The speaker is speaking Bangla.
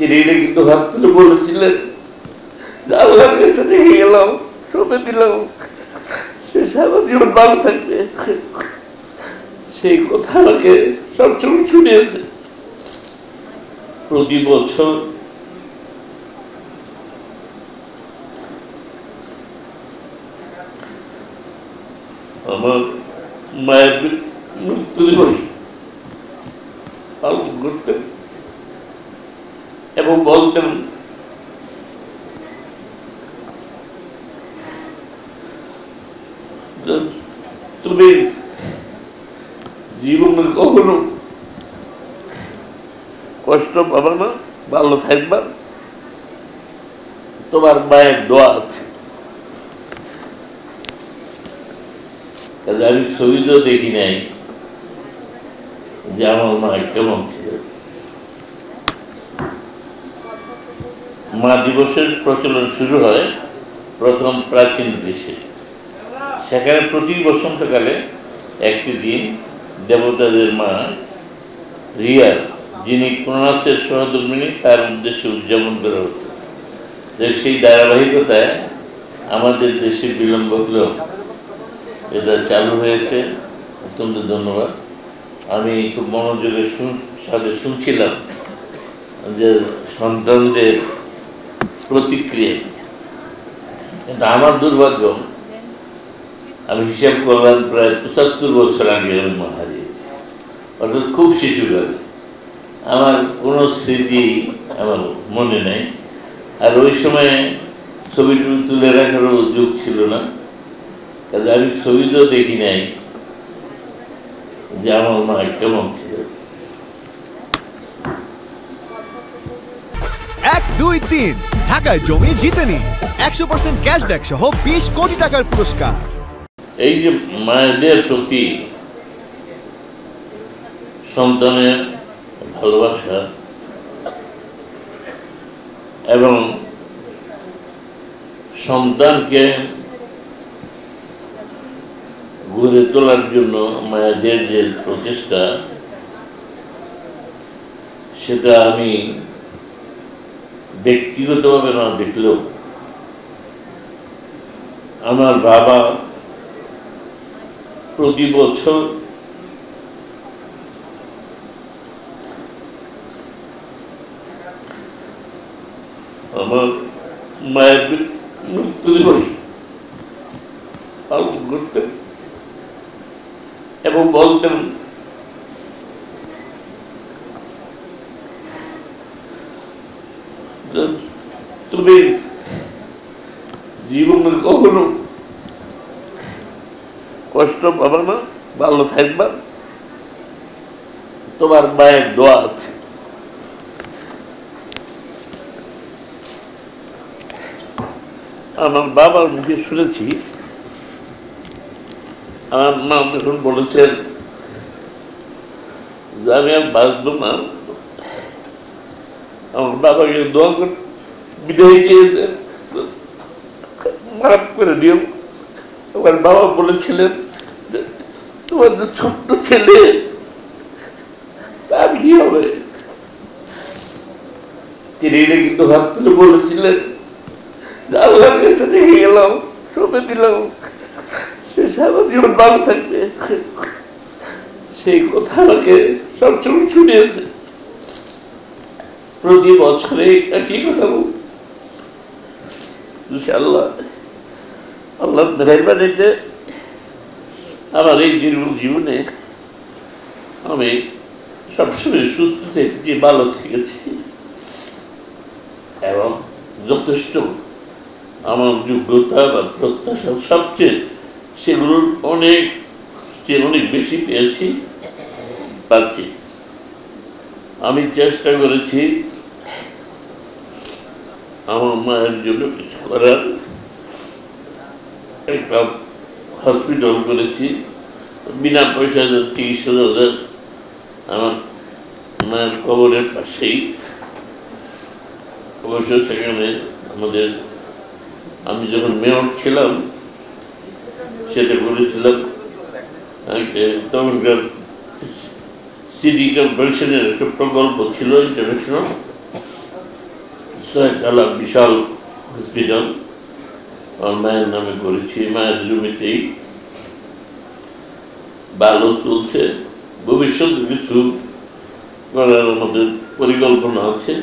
তিনি কিন্তু হাত তুলে বলেছিলেন, আল্লাহর কাছে রেখে গেলাম, সবে দিলাম, সে সারা জীবন ভালো থাকবে। সেই কথা আমাকে সবসময় শুনিয়েছে। প্রতি বছর আমার মায়ের মৃত্যু দিবস পালন করতেন এবং বলতেন, তুমি জীবনে কখনো কষ্ট পাবা না, ভালো থাকবা, তোমার মায়ের দোয়া আছে। আমি ছবিতেও দেখি নাই যে আমার মা কেমন ছিল। মা দিবসের প্রচলন শুরু হয় প্রথম প্রাচীন দেশে। সেখানে প্রতি বসন্তকালে একটি দিন দেবতাদের মা রিয়া, যিনি ক্রোনাসের সহধর্মিণী, তার উদ্দেশ্যে উদযাপন করা হতো। সেই ধারাবাহিকতায় আমাদের দেশে বিলম্ব হলেও এটা চালু হয়েছে। অত্যন্ত ধন্যবাদ। আমি খুব মনোযোগের সাথে শুনছিলাম যে সন্তানদের প্রতিক্রিয়া। কিন্তু আমার দুর্ভাগ্য, আমি হিসাব করলাম প্রায় ৭৫ বছর আগে আমি মা হারিয়েছি, অর্থাৎ খুব শিশুকালে। আমার কোনো স্মৃতি আমার মনে নেই। আর ওই সময় ছবি তুলে রাখারও যুগ ছিল না, কাজে আমি ছবিতেও দেখি নাই যে আমার মা কেমন ছিল। ১, ২, ৩ ঢাকায় জমি জিতে নিন ১০০% ক্যাশব্যাক সহ ২০ কোটি টাকার পুরস্কার। এই যে মায়েদের প্রতি সন্তানের ভালোবাসা এবং সন্তানকে গড়ে তোলার জন্য মায়েদের যে প্রচেষ্টা, সেটা আমি ব্যক্তিগতভাবে না দেখলেও আমার বাবা প্রতি বছর আমার মায়ের মৃত্যু দিবস পালন করতেন এবং বলতেন, তুমি জীবনে কখনো কষ্ট পাবা না, ভালো থাকবা, তোমার মায়ের দোয়া আছে। আমার বাবার মুখে শুনেছি, আমার মা যখন বলেছেন যে আমি আর বাঁচবো না, আমার বাবাকে দোয়া করে বিদায় চেয়েছেন, মাফ করে দিও। আমার বাবা বলেছিলেন, তোমার যে ছোট্ট ছেলে, তার কি হবে? তিনি কিন্তু হাত তুলে বলেছিলেন, আল্লাহর কাছে রেখে গেলাম, সবে দিলাম, সে সারা জীবন ভালো থাকবে। সেই কথা আমাকে সবসময় শুনিয়েছে। প্রতি বছরে একই কথা বল। ইনশাআল্লাহ আল্লাহ মেহেরবানিতে আমার এই দীর্ঘ জীবনে আমি সবসময় সুস্থ থেকেছি, ভালো থেকেছি এবং যথেষ্ট আমার যোগ্যতা বা প্রত্যাশা সবচেয়ে সেগুলোর অনেক বেশি পেয়েছি, পাচ্ছি। আমি চেষ্টা করেছি আমার মায়ের জন্য কিছু করার। একটা হসপিটাল করেছি, বিনা পয়সা চিকিৎসা। আমার মায়ের কবরের পাশেই, অবশ্য সেখানে আমাদের, আমি যখন মেয়র ছিলাম সেটা করেছিলাম। তখনকার সিটি কর্পোরেশনের একটা প্রকল্প ছিল ইন্টারন্যাশনাল, ছয়তলা বিশাল হসপিটাল আমার মায়ের নামে করেছি, মায়ের জমিতেই ভালো চলছে। ভবিষ্যতে কিছু করার আমাদের পরিকল্পনা আছে।